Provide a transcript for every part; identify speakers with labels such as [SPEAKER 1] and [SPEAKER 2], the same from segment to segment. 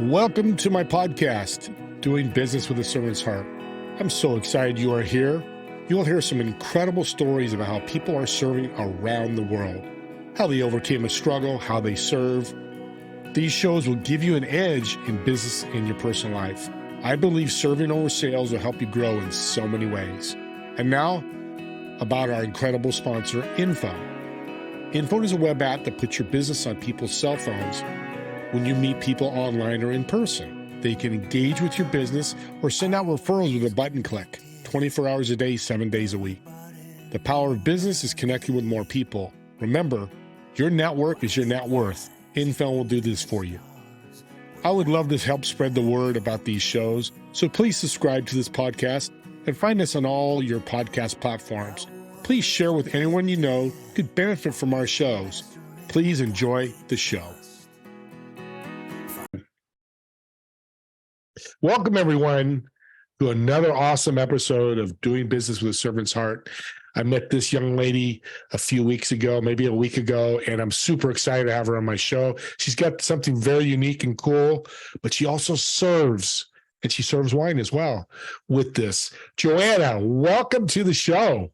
[SPEAKER 1] Welcome to my podcast, Doing Business with a Servant's Heart. I'm so excited you are here. You will hear some incredible stories about how people are serving around the world, how they overcame a struggle, how they serve. These shows will give you an edge in business and your personal life. I believe serving over sales will help you grow in so many ways. And now, about our incredible sponsor, Info. Info is a web app that puts your business on people's cell phones when you meet people online or in person. They can engage with your business or send out referrals with a button click, 24 hours a day, 7 days a week. The power of business is connecting with more people. Remember, your network is your net worth. Info will do this for you. I would love to help spread the word about these shows, so please subscribe to this podcast and find us on all your podcast platforms. Please share with anyone you know who could benefit from our shows. Please enjoy the show. Welcome, everyone, to another awesome episode of Doing Business with a Servant's Heart. I met this young lady a few weeks ago, maybe a week ago, and I'm super excited to have her on my show. She's got something very unique and cool, but she also serves, and she serves wine as well with this. Joanna, welcome to the show.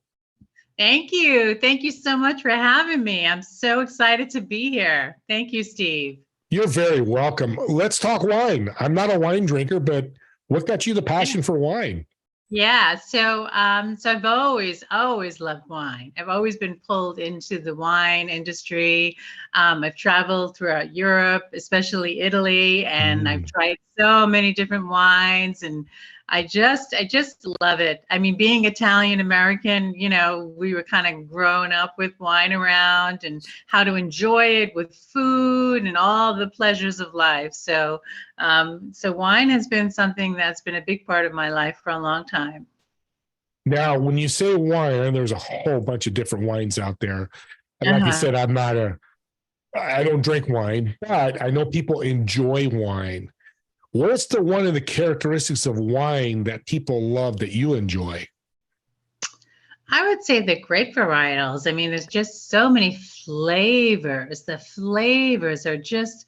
[SPEAKER 2] Thank you. Thank you so much for having me. I'm so excited to be here. Thank you, Steve.
[SPEAKER 1] You're very welcome. Let's talk wine. I'm not a wine drinker, but what got you the passion for wine?
[SPEAKER 2] Yeah, so I've always loved wine. I've always been pulled into the wine industry. I've traveled throughout Europe, especially Italy, and I've tried so many different wines, and I just love it. I mean, being Italian American, you know, we were kind of grown up with wine around and how to enjoy it with food and all the pleasures of life. So wine has been something that's been a big part of my life for a long time.
[SPEAKER 1] Now, when you say wine, and there's a whole bunch of different wines out there. And like you said, I don't drink wine, but I know people enjoy wine. What's one of the characteristics of wine that people love that you enjoy?
[SPEAKER 2] I would say the grape varietals. I mean, there's just so many flavors. The flavors are just,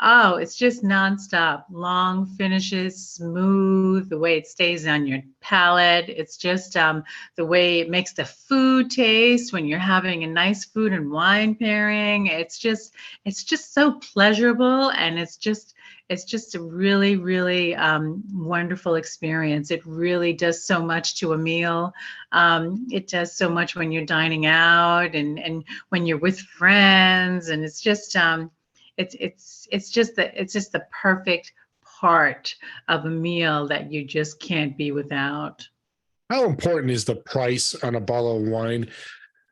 [SPEAKER 2] it's just nonstop. Long finishes, smooth, the way it stays on your palate. It's just the way it makes the food taste when you're having a nice food and wine pairing. It's just so pleasurable, and it's just a really, really wonderful experience. It really does so much to a meal. It does so much when you're dining out and when you're with friends, and it's just the perfect part of a meal that you just can't be without.
[SPEAKER 1] How important is the price on a bottle of wine?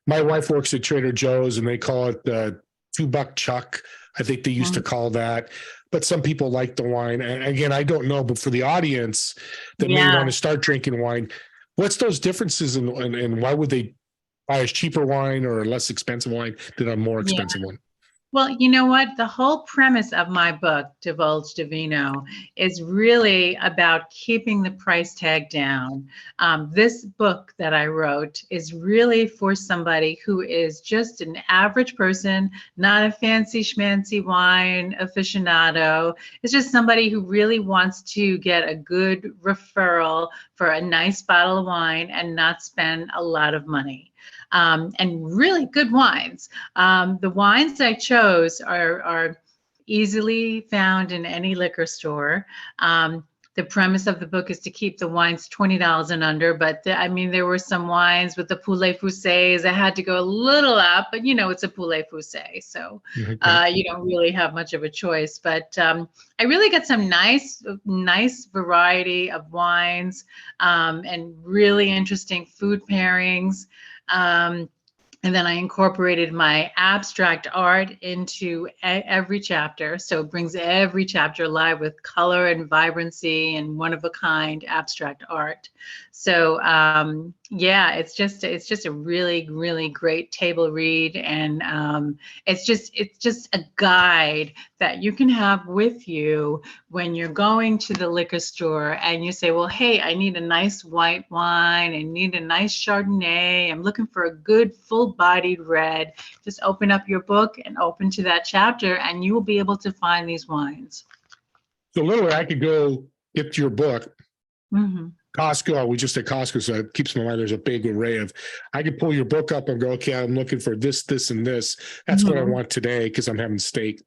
[SPEAKER 1] My wife works at Trader Joe's, and they call it the $2 chuck. I think they used to call that. But some people like the wine. And again, I don't know, but for the audience that may want to start drinking wine, what's those differences and why would they buy a cheaper wine or a less expensive wine than a more expensive one?
[SPEAKER 2] Well, you know what? The whole premise of my book, Divulge D'VINO, is really about keeping the price tag down. This book that I wrote is really for somebody who is just an average person, not a fancy schmancy wine aficionado. It's just somebody who really wants to get a good referral for a nice bottle of wine and not spend a lot of money. And really good wines. The wines I chose are easily found in any liquor store. The premise of the book is to keep the wines $20 and under, but there were some wines with the poulet fusées that had to go a little up, but you know, it's a poulet fusée, so you don't really have much of a choice. But I really got some nice variety of wines and really interesting food pairings. And then I incorporated my abstract art into every chapter. So it brings every chapter alive with color and vibrancy and one-of-a-kind abstract art. So it's just a really, really great table read, and it's just a guide that you can have with you when you're going to the liquor store and you say, well, hey, I need a nice white wine, I need a nice Chardonnay, I'm looking for a good full-bodied red. Just open up your book and open to that chapter, and you will be able to find these wines.
[SPEAKER 1] So literally, I could go get your book.
[SPEAKER 2] Mm-hmm.
[SPEAKER 1] Costco, we just at Costco, so it keeps my mind. There's a big array of. I could pull your book up and go, okay, I'm looking for this, this, and this. That's what I
[SPEAKER 2] Mm-hmm.
[SPEAKER 1] want today because I'm having steak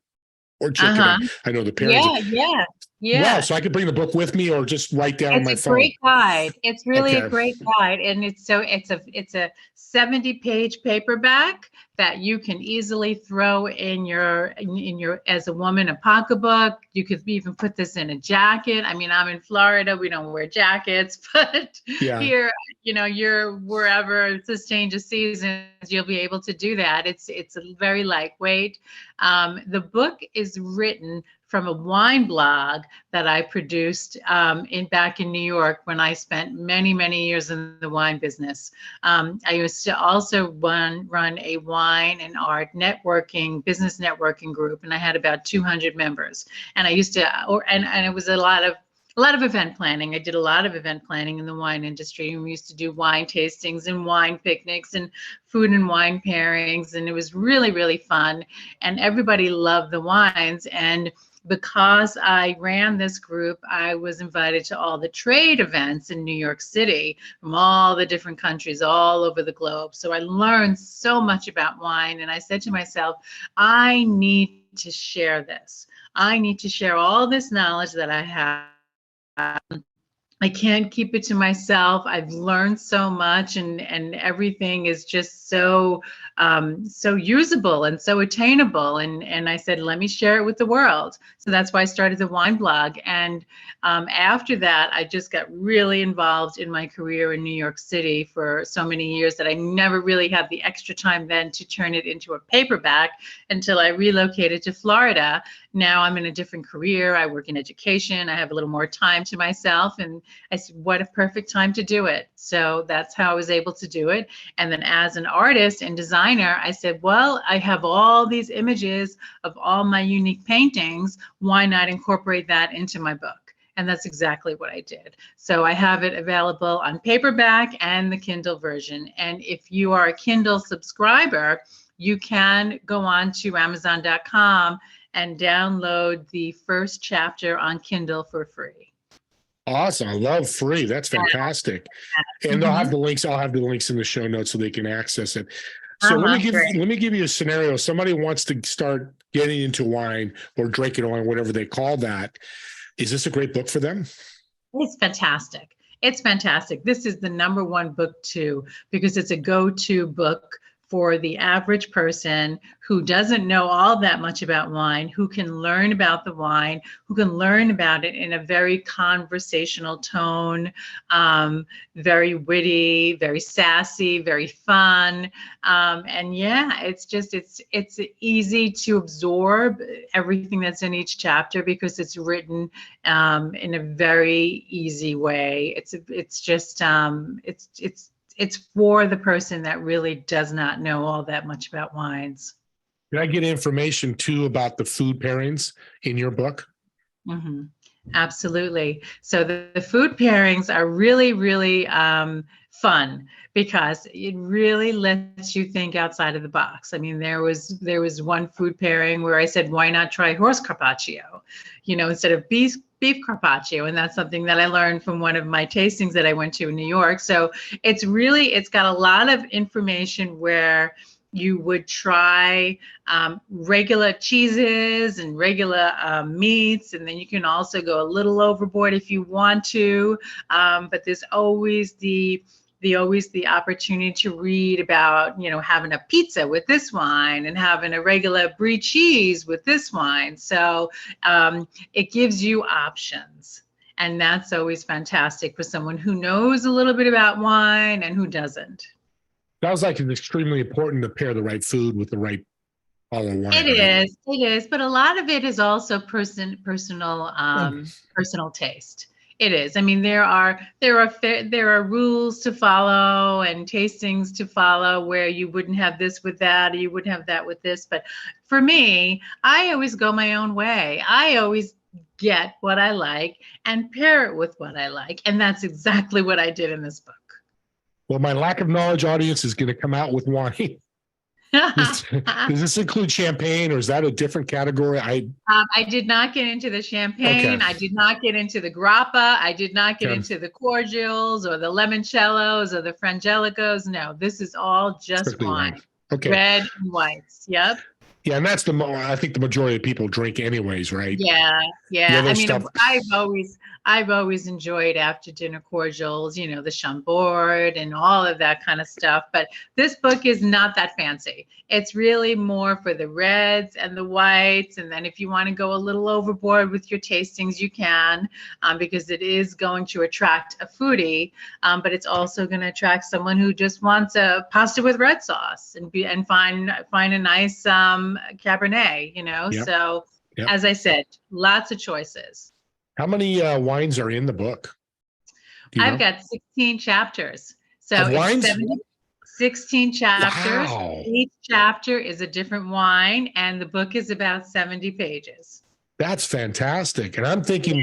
[SPEAKER 1] or chicken.
[SPEAKER 2] Uh-huh.
[SPEAKER 1] I know the pairings.
[SPEAKER 2] Yeah, yeah,
[SPEAKER 1] Wow,
[SPEAKER 2] yeah.
[SPEAKER 1] so I could bring the book with me or just write down on
[SPEAKER 2] It's
[SPEAKER 1] my
[SPEAKER 2] a
[SPEAKER 1] phone.
[SPEAKER 2] great guide. It's really a
[SPEAKER 1] Okay.
[SPEAKER 2] great guide, and it's a 70-page paperback that you can easily throw in your as a woman a pocketbook. You could even put this in a jacket. I mean, I'm in Florida, we don't wear jackets, but
[SPEAKER 1] Yeah.
[SPEAKER 2] here, you're wherever it's a change of seasons, you'll be able to do that. It's a very lightweight. The book is written from a wine blog that I produced back in New York when I spent many, many years in the wine business. I used to also run a wine and art business networking group, and I had about 200 members. And I used to, and it was a lot of event planning. I did a lot of event planning in the wine industry, and we used to do wine tastings and wine picnics and food and wine pairings, and it was really, really fun. And everybody loved the wines. And because I ran this group, I was invited to all the trade events in New York City from all the different countries all over the globe. So I learned so much about wine, and I said to myself, I need to share this. I need to share all this knowledge that I have. I can't keep it to myself. I've learned so much, and everything is just so usable and so attainable. And I said, let me share it with the world. So that's why I started the wine blog. And after that, I just got really involved in my career in New York City for so many years that I never really had the extra time then to turn it into a paperback until I relocated to Florida. Now I'm in a different career. I work in education. I have a little more time to myself. And I said, what a perfect time to do it. So that's how I was able to do it. And then as an artist and designer, I said, well, I have all these images of all my unique paintings. Why not incorporate that into my book? And that's exactly what I did. So I have it available on paperback and the Kindle version. And if you are a Kindle subscriber, you can go on to Amazon.com and download the first chapter on Kindle for free.
[SPEAKER 1] Awesome. I love free. That's fantastic. And they'll have the links. I'll have the links in the show notes so they can access it. So let me give you a scenario. Somebody wants to start getting into wine or drinking wine, whatever they call that. Is this a great book for them?
[SPEAKER 2] It's fantastic. It's fantastic. This is the number one book too, because it's a go-to book for the average person who doesn't know all that much about wine, who can learn about the wine, who can learn about it in a very conversational tone, very witty, very sassy, very fun. And yeah, it's easy to absorb everything that's in each chapter because it's written in a very easy way. It's for the person that really does not know all that much about wines.
[SPEAKER 1] Can I get information too about the food pairings in your book?
[SPEAKER 2] Mm-hmm. Absolutely. So the food pairings are really, really fun because it really lets you think outside of the box. I mean, there was one food pairing where I said, why not try horse carpaccio, instead of beef carpaccio. And that's something that I learned from one of my tastings that I went to in New York. So it's got a lot of information where you would try regular cheeses and regular meats, and then you can also go a little overboard if you want to. But there's always the opportunity to read about, having a pizza with this wine and having a regular brie cheese with this wine. So it gives you options. And that's always fantastic for someone who knows a little bit about wine and who doesn't.
[SPEAKER 1] Sounds like it's extremely important to pair the right food with the right bottle of wine.
[SPEAKER 2] It is, but a lot of it is also personal taste. It is. I mean, there are rules to follow and tastings to follow where you wouldn't have this with that, or you wouldn't have that with this. But for me, I always go my own way. I always get what I like and pair it with what I like, and that's exactly what I did in this book.
[SPEAKER 1] Well, my lack of knowledge audience is going to come out with wine. Does this include champagne, or is that a different category?
[SPEAKER 2] I did not get into the champagne.
[SPEAKER 1] Okay.
[SPEAKER 2] I did not get into the grappa. I did not get
[SPEAKER 1] Okay.
[SPEAKER 2] into the cordials or the limoncellos or the frangelicos. No, this is all just
[SPEAKER 1] Strictly
[SPEAKER 2] wine.
[SPEAKER 1] Okay.
[SPEAKER 2] Red and whites. Yep.
[SPEAKER 1] Yeah, and that's I think the majority of people drink anyways, right?
[SPEAKER 2] Yeah,
[SPEAKER 1] The
[SPEAKER 2] yeah.
[SPEAKER 1] other
[SPEAKER 2] I mean,
[SPEAKER 1] stuff.
[SPEAKER 2] I've always enjoyed after dinner cordials, you know, the Chambord and all of that kind of stuff. But this book is not that fancy. It's really more for the reds and the whites. And then if you want to go a little overboard with your tastings, you can, because it is going to attract a foodie, but it's also going to attract someone who just wants a pasta with red sauce and find a nice Cabernet, you know.
[SPEAKER 1] Yep.
[SPEAKER 2] So.
[SPEAKER 1] Yep.
[SPEAKER 2] As I said, lots of choices.
[SPEAKER 1] How many wines are in the book?
[SPEAKER 2] I've got 16 chapters. So
[SPEAKER 1] of wines?
[SPEAKER 2] 16 chapters.
[SPEAKER 1] Wow.
[SPEAKER 2] Each chapter is a different wine, and the book is about 70 pages.
[SPEAKER 1] That's fantastic. And I'm thinking,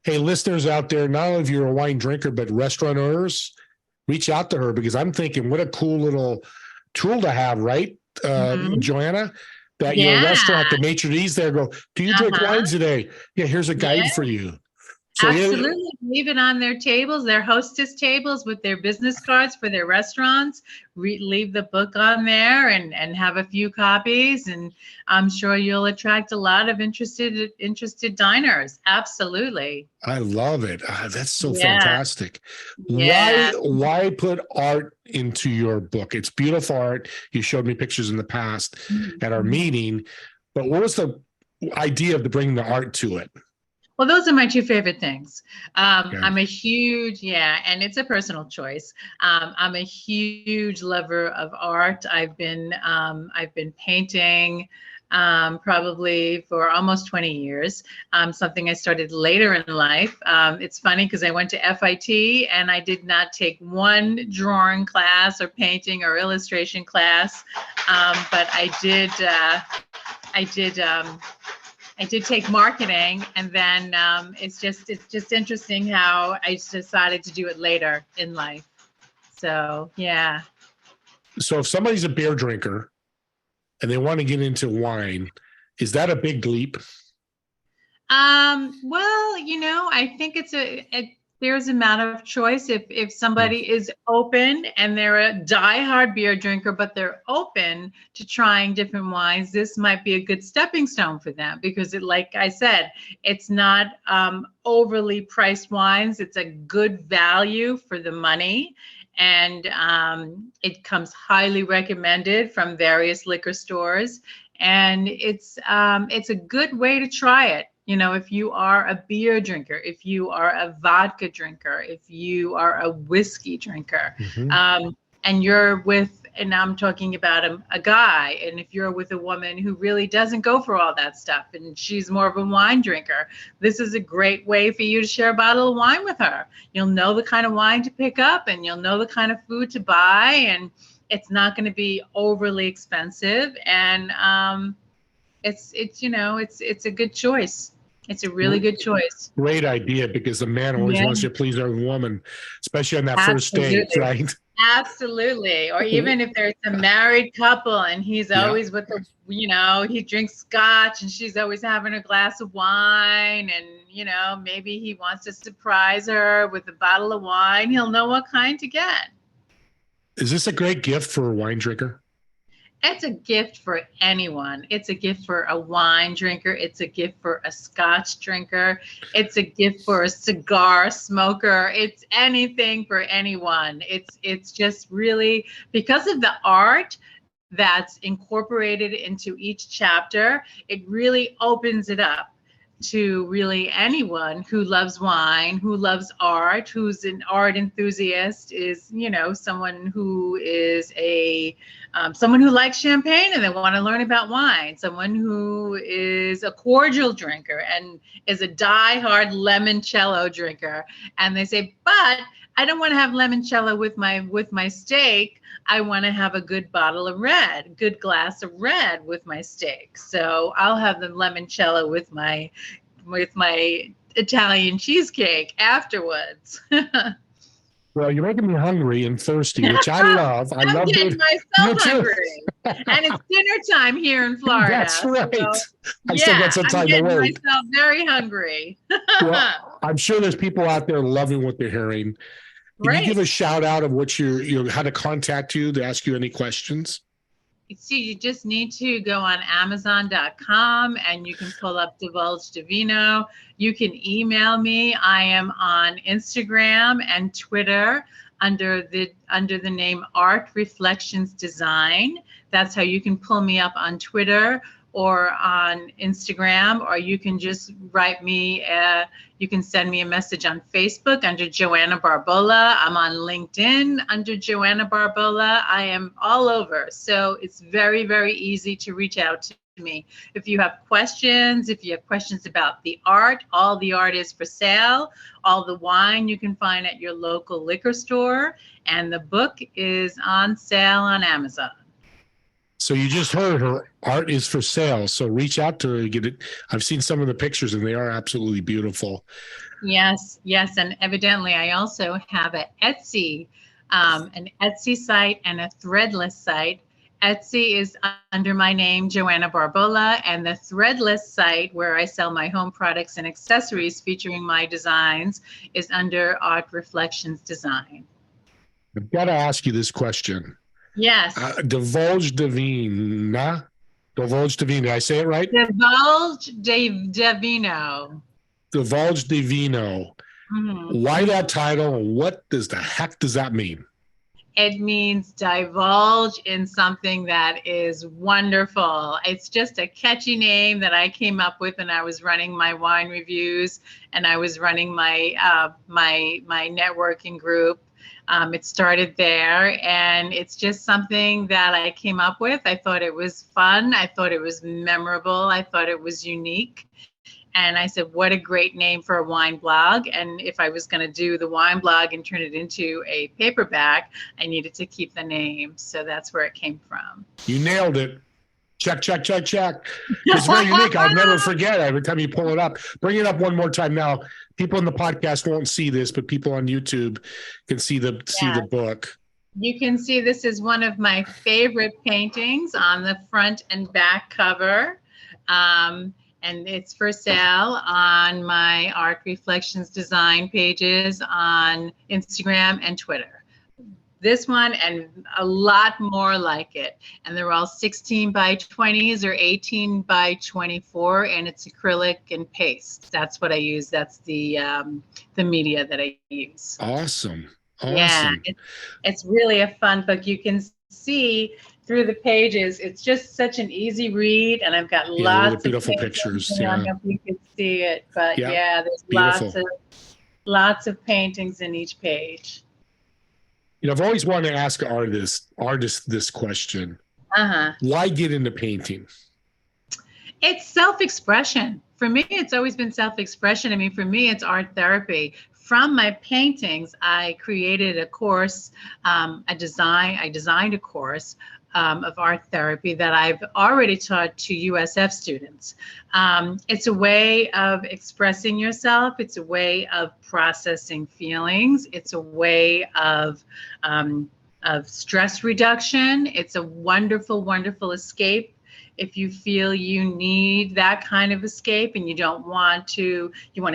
[SPEAKER 1] hey, listeners out there, not only if you're a wine drinker, but restaurateurs, reach out to her, because I'm thinking what a cool little tool to have, right, Joanna? That your restaurant, the maitre d's there go, do you drink wine today? Yeah, here's a guide for you. So
[SPEAKER 2] absolutely. Leave it on their tables, their hostess tables with their business cards for their restaurants. Leave the book on there and have a few copies. And I'm sure you'll attract a lot of interested diners. Absolutely.
[SPEAKER 1] I love it. That's so fantastic.
[SPEAKER 2] Yeah.
[SPEAKER 1] Why put art into your book? It's beautiful art. You showed me pictures in the past at our meeting, but what was the idea of bringing the art to it?
[SPEAKER 2] Well, those are my two favorite things. I'm a huge, and it's a personal choice. I'm a huge lover of art. I've been painting probably for almost 20 years, something I started later in life. It's funny because I went to FIT and I did not take one drawing class or painting or illustration class, but I did take marketing, and then it's just interesting how I decided to do it later in life. So, yeah.
[SPEAKER 1] So if somebody's a beer drinker and they want to get into wine, is that a big leap?
[SPEAKER 2] Well, you know, I think there's a matter of choice. If somebody is open and they're a diehard beer drinker, but they're open to trying different wines, this might be a good stepping stone for them, because like I said, it's not overly priced wines. It's a good value for the money. And it comes highly recommended from various liquor stores. And it's a good way to try it. You know, if you are a beer drinker, if you are a vodka drinker, if you are a whiskey drinker, and you're and I'm talking about a guy, and if you're with a woman who really doesn't go for all that stuff and she's more of a wine drinker, this is a great way for you to share a bottle of wine with her. You'll know the kind of wine to pick up, and you'll know the kind of food to buy, and it's not going to be overly expensive. And it's a good choice. It's a really good choice.
[SPEAKER 1] Great idea, because the man always wants to please every woman, especially on that first date, right?
[SPEAKER 2] Absolutely. Or even if there's a married couple and he's always with the, he drinks scotch and she's always having a glass of wine, and, maybe he wants to surprise her with a bottle of wine. He'll know what kind to get.
[SPEAKER 1] Is this a great gift for a wine drinker?
[SPEAKER 2] It's a gift for anyone. It's a gift for a wine drinker. It's a gift for a scotch drinker. It's a gift for a cigar smoker. It's anything for anyone. It's just really, because of the art that's incorporated into each chapter, it really opens it up to really anyone who loves wine, who loves art, who's an art enthusiast, is, someone who is someone who likes champagne and they want to learn about wine, someone who is a cordial drinker and is a diehard limoncello drinker. And they say, but I don't want to have limoncello with my steak. I want to have a good bottle of red, good glass of red with my steak. So I'll have the limoncello with my Italian cheesecake afterwards.
[SPEAKER 1] Well, you're making me hungry and thirsty, which I love. I
[SPEAKER 2] I'm
[SPEAKER 1] love
[SPEAKER 2] getting myself hungry. And it's dinner time here in Florida.
[SPEAKER 1] That's right.
[SPEAKER 2] So,
[SPEAKER 1] I still got some
[SPEAKER 2] I'm
[SPEAKER 1] time to
[SPEAKER 2] getting
[SPEAKER 1] wait.
[SPEAKER 2] myself very hungry.
[SPEAKER 1] Well, I'm sure there's people out there loving what they're hearing. Can you give a shout out of what how to contact you to ask you any questions?
[SPEAKER 2] So you just need to go on Amazon.com and you can pull up Divulge D'VINO. You can email me. I am on Instagram and Twitter under the name Art Reflections Design. That's how you can pull me up on Twitter or on Instagram, or you can just write me, you can send me a message on Facebook under Joanna Barbolla. I'm on LinkedIn under Joanna Barbolla. I am all over. So it's very, very easy to reach out to me. If you have questions about the art, all the art is for sale. All the wine you can find at your local liquor store. And the book is on sale on Amazon.
[SPEAKER 1] So you just heard her art is for sale. So reach out to her and get it. I've seen some of the pictures and they are absolutely beautiful.
[SPEAKER 2] Yes. And evidently I also have an Etsy site and a Threadless site. Etsy is under my name, Joanna Barbolla, and the Threadless site where I sell my home products and accessories featuring my designs is under Art Reflections Design.
[SPEAKER 1] I've got to ask you this question.
[SPEAKER 2] Yes.
[SPEAKER 1] Divulge D'VINO. Divulge D'VINO. Did I say it right?
[SPEAKER 2] Divulge D'VINO.
[SPEAKER 1] Divulge D'VINO. Mm-hmm. Why that title? What the heck does that mean?
[SPEAKER 2] It means divulge in something that is wonderful. It's just a catchy name that I came up with when I was running my wine reviews and I was running my my networking group. It started there, and it's just something that I came up with. I thought it was fun. I thought it was memorable. I thought it was unique. And I said, what a great name for a wine blog. And if I was going to do the wine blog and turn it into a paperback, I needed to keep the name. So that's where it came from.
[SPEAKER 1] You nailed it. Check. It's very unique. I'll never forget every time you pull it up. Bring it up one more time now. People in the podcast won't see this, but people on YouTube can see the book.
[SPEAKER 2] You can see this is one of my favorite paintings on the front and back cover. And it's for sale on my Art Reflections Design pages on Instagram and Twitter. This one and a lot more like it. And they're all 16 by 20s or 18 by 24, and it's acrylic and paste. That's what I use. That's the media that I use.
[SPEAKER 1] Awesome.
[SPEAKER 2] Yeah, it's really a fun book. You can see through the pages. It's just such an easy read, and I've got lots of
[SPEAKER 1] beautiful pictures.
[SPEAKER 2] I don't know if you can see it, but there's
[SPEAKER 1] beautiful.
[SPEAKER 2] lots of paintings in each page.
[SPEAKER 1] You know, I've always wanted to ask artists this question. Why get into painting?
[SPEAKER 2] It's self-expression. For me, it's always been self-expression. I mean, for me, it's art therapy. From my paintings, I created a course, I designed a course of art therapy that I've already taught to USF students. It's a way of expressing yourself. It's a way of processing feelings. It's a way of stress reduction. It's a wonderful, wonderful escape. If you feel you need that kind of escape and you want to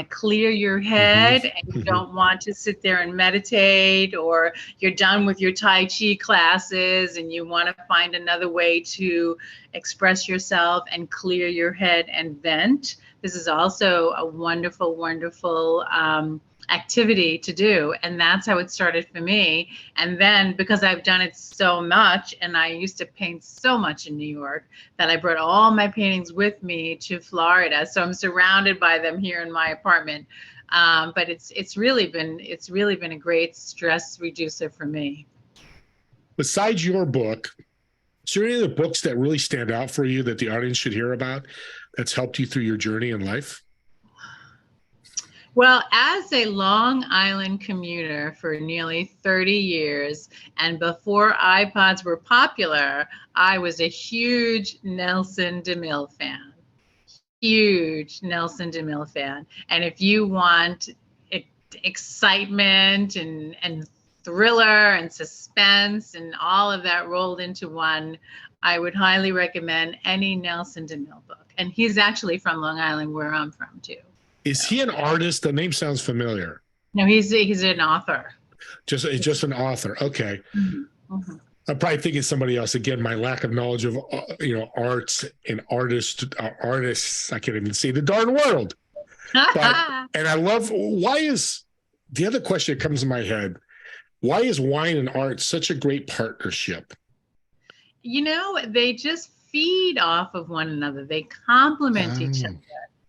[SPEAKER 2] clear your head and you don't want to sit there and meditate, or you're done with your Tai Chi classes and you want to find another way to express yourself and clear your head and vent, this is also a wonderful, wonderful activity to do. And that's how it started for me. And then because I've done it so much, and I used to paint so much in New York, that I brought all my paintings with me to Florida. So I'm surrounded by them here in my apartment. But it's really been a great stress reducer for me.
[SPEAKER 1] Besides your book, is there any other books that really stand out for you that the audience should hear about that's helped you through your journey in life?
[SPEAKER 2] Well, as a Long Island commuter for nearly 30 years, and before iPods were popular, I was a huge Nelson DeMille fan. Huge Nelson DeMille fan. And if you want excitement and thriller and suspense and all of that rolled into one, I would highly recommend any Nelson DeMille book. And he's actually from Long Island, where I'm from too.
[SPEAKER 1] Is he an artist? The name sounds familiar.
[SPEAKER 2] No, he's an author.
[SPEAKER 1] Just an author. Okay.
[SPEAKER 2] Mm-hmm.
[SPEAKER 1] I'm probably thinking somebody else. Again, my lack of knowledge of arts and artists. I can't even see the darn world. And I love. Why is the other question that comes in my head? Why is wine and art such a great partnership?
[SPEAKER 2] They just feed off of one another. They complement each other.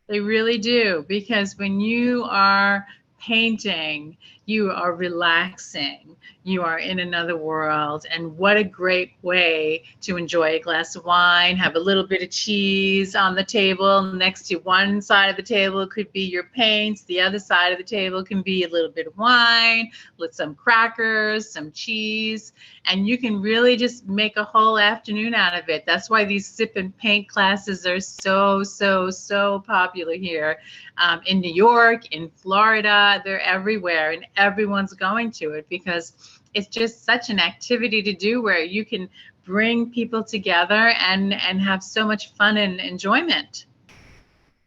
[SPEAKER 2] They really do, because when you are painting, you are relaxing, you are in another world. And what a great way to enjoy a glass of wine, have a little bit of cheese on the table. Next to one side of the table could be your paints. The other side of the table can be a little bit of wine with some crackers, some cheese, and you can really just make a whole afternoon out of it. That's why these sip and paint classes are so popular here in New York, in Florida. They're everywhere, and everyone's going to it because it's just such an activity to do where you can bring people together and have so much fun and enjoyment.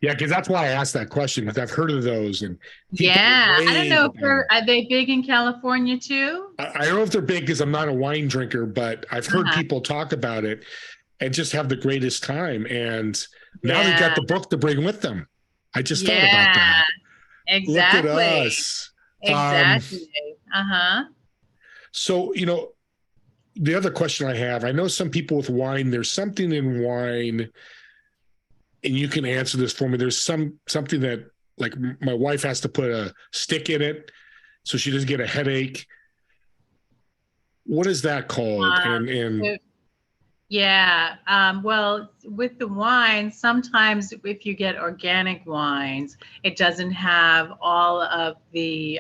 [SPEAKER 1] Yeah, because that's why I asked that question, because I've heard of those. And
[SPEAKER 2] I don't know if are they big in California too?
[SPEAKER 1] I don't know if they're big because I'm not a wine drinker, but I've heard people talk about it and just have the greatest time. And now they've got the book to bring with them. I just thought about that.
[SPEAKER 2] Exactly.
[SPEAKER 1] Look at us.
[SPEAKER 2] Exactly.
[SPEAKER 1] So, the other question I have, I know some people with wine, there's something in wine, and you can answer this for me. There's something that, like, my wife has to put a stick in it so she doesn't get a headache. What is that called?
[SPEAKER 2] Well, with the wine, sometimes if you get organic wines, it doesn't have all of the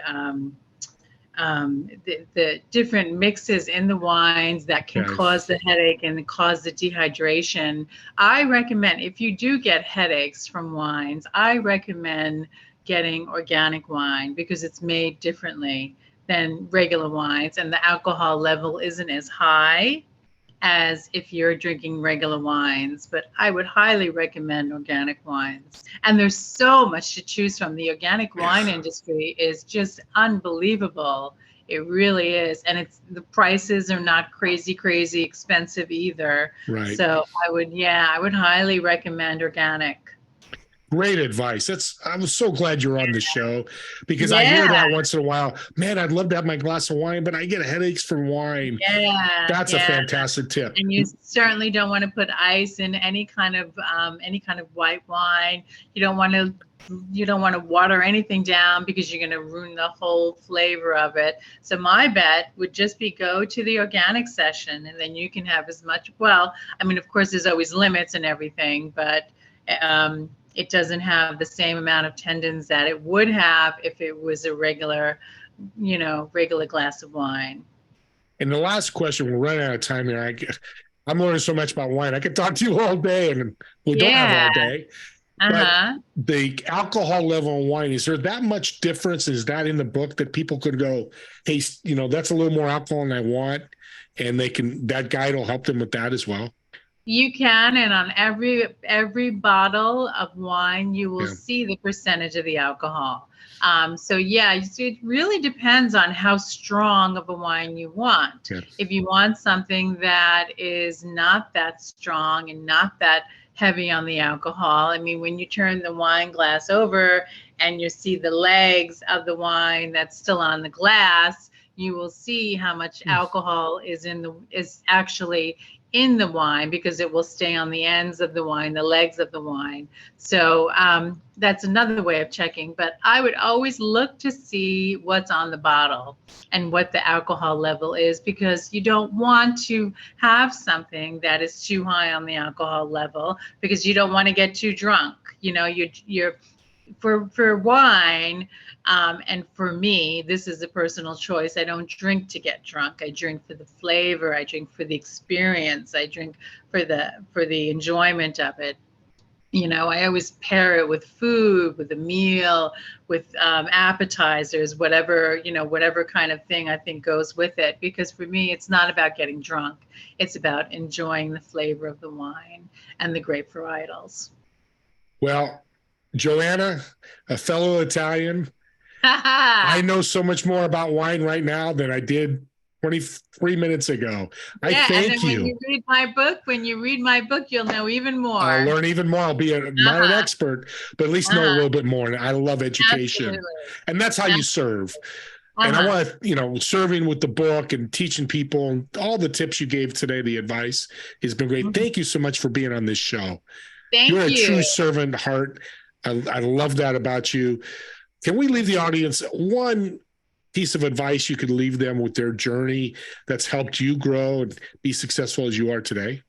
[SPEAKER 2] different mixes in the wines that can cause the headache and cause the dehydration. I recommend, if you do get headaches from wines, I recommend getting organic wine because it's made differently than regular wines, and the alcohol level isn't as high as if you're drinking regular wines. But I would highly recommend organic wines. And there's so much to choose from. The organic wine industry is just unbelievable. It really is. And the prices are not crazy expensive either.
[SPEAKER 1] Right.
[SPEAKER 2] So I would highly recommend organic.
[SPEAKER 1] Great advice. I was so glad you're on the show, because I hear that once in a while. Man, I'd love to have my glass of wine, but I get headaches from wine. That's a fantastic tip.
[SPEAKER 2] And you certainly don't want to put ice in any kind of white wine. You don't want to water anything down because you're going to ruin the whole flavor of it. So my bet would just be go to the organic session, and then you can have as much. Well, I mean, of course, there's always limits and everything, but it doesn't have the same amount of tannins that it would have if it was a regular glass of wine.
[SPEAKER 1] And the last question, we're running out of time here. I'm learning so much about wine. I could talk to you all day, and we don't have all day. But the alcohol level in wine, is there that much difference? Is that in the book that people could go, hey, that's a little more alcohol than I want, and that guide will help them with that as well?
[SPEAKER 2] You can, and on every bottle of wine, you will see the percentage of the alcohol. So it really depends on how strong of a wine you want.
[SPEAKER 1] Yes.
[SPEAKER 2] If you want something that is not that strong and not that heavy on the alcohol, I mean, when you turn the wine glass over and you see the legs of the wine that's still on the glass, you will see how much alcohol is actually in the wine, because it will stay on the ends of the wine, the legs of the wine. So that's another way of checking. But I would always look to see what's on the bottle and what the alcohol level is, because you don't want to have something that is too high on the alcohol level, because you don't want to get too drunk. You're for wine, and for me, this is a personal choice. I don't drink to get drunk. I drink for the flavor. I drink for the experience. I drink for the enjoyment of it. You know, I always pair it with food, with a meal, with appetizers, whatever, you know, whatever kind of thing I think goes with it. Because for me, it's not about getting drunk. It's about enjoying the flavor of the wine and the grape varietals.
[SPEAKER 1] Well, Joanna, a fellow Italian, I know so much more about wine right now than I did 23 minutes ago. I
[SPEAKER 2] Yeah, and then
[SPEAKER 1] thank
[SPEAKER 2] when
[SPEAKER 1] you.
[SPEAKER 2] you read my book, you'll know even
[SPEAKER 1] I'll
[SPEAKER 2] more.
[SPEAKER 1] learn even more. I'll be not an
[SPEAKER 2] Uh-huh.
[SPEAKER 1] expert, but at least know a
[SPEAKER 2] Uh-huh.
[SPEAKER 1] little bit more. And I love education.
[SPEAKER 2] Absolutely.
[SPEAKER 1] And that's how you serve. And I
[SPEAKER 2] Uh-huh.
[SPEAKER 1] want to, serving with the book and teaching people and all the tips you gave today, the advice has been great.
[SPEAKER 2] Mhm.
[SPEAKER 1] Thank you so much for being on this show. You're
[SPEAKER 2] Thank
[SPEAKER 1] a
[SPEAKER 2] you.
[SPEAKER 1] true servant heart. I love that about you. Can we leave the audience one piece of advice you could leave them with their journey that's helped you grow and be successful as you are today?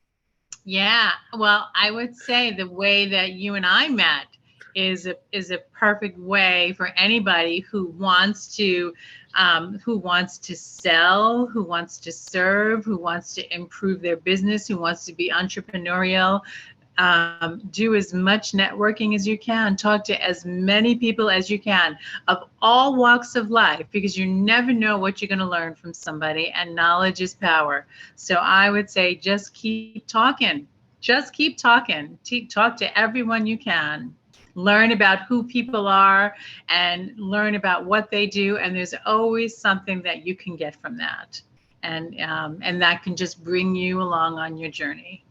[SPEAKER 2] Yeah, well, I would say the way that you and I met is a perfect way for anybody who wants to sell, who wants to serve, who wants to improve their business, who wants to be entrepreneurial. Do as much networking as you can, talk to as many people as you can of all walks of life, because you never know what you're going to learn from somebody, and knowledge is power. So I would say just keep talking. Just keep talking. Talk to everyone you can. Learn about who people are and learn about what they do. And there's always something that you can get from that. And that can just bring you along on your journey.